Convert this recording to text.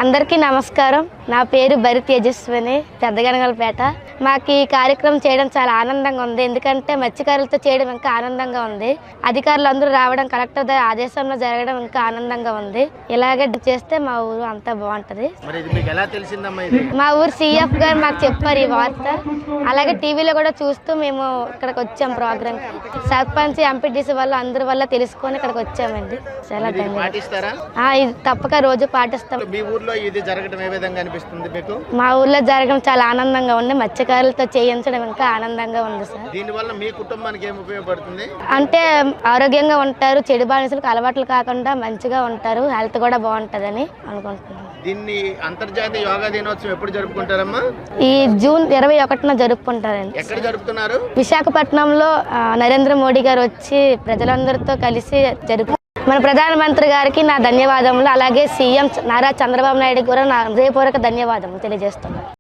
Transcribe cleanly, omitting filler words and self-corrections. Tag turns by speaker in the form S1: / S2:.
S1: అందరికీ నమస్కారం. నా పేరు బరి తేజస్విని, పెద్దగనగలపేట. మాకు ఈ కార్యక్రమం చేయడం చాలా ఆనందంగా ఉంది. ఎందుకంటే మత్స్యకారులతో చేయడం ఇంకా ఆనందంగా ఉంది. అధికారులు అందరూ రావడం, కలెక్టర్ ఆదేశంలో జరగడం ఇంకా ఆనందంగా ఉంది. ఇలాగే చేస్తే మా ఊరు అంతా బాగుంటది. మా ఊరు సిఎఫ్ గారు మాకు చెప్పారు ఈ వార్త. అలాగే టీవీలో కూడా చూస్తూ మేము ఇక్కడికి వచ్చాం ప్రోగ్రామ్. సర్పంచ్, ఎంపీటీసీ వాళ్ళు అందరి వల్ల తెలుసుకొని ఇక్కడికి వచ్చామండి. చాలా ఇది తప్పక రోజు పాటిస్తాం. మా ఊర్లో జరగడం చాలా ఆనందంగా ఉంది. మత్స్యకారులతో చేయించడం ఇంకా ఆనందంగా ఉంది సార్.
S2: దీనివల్ల మీ కుటుంబానికి ఏం ఉపయోగపడుతుంది
S1: అంటే ఆరోగ్యంగా ఉంటారు, చెడు బానిసలకు అలవాట్లు కాకుండా మంచిగా ఉంటారు, హెల్త్ కూడా బాగుంటుందని అనుకుంటున్నాను.
S2: దీన్ని అంతర్జాతీయ యోగా దినోత్సవం ఎప్పుడు జరుపుకుంటారమ్మా?
S1: ఈ జూన్ 21న జరుపుకుంటారండి.
S2: ఎక్కడ జరుపుతున్నారు?
S1: విశాఖపట్నంలో నరేంద్ర మోడీ గారు వచ్చి ప్రజలందరితో కలిసి మన ప్రధానమంత్రి గారికి నా ధన్యవాదములు. అలాగే సీఎం నారా చంద్రబాబు నాయుడు కూడా నా హృదయపూర్వక ధన్యవాదములు తెలియజేస్తున్నాను.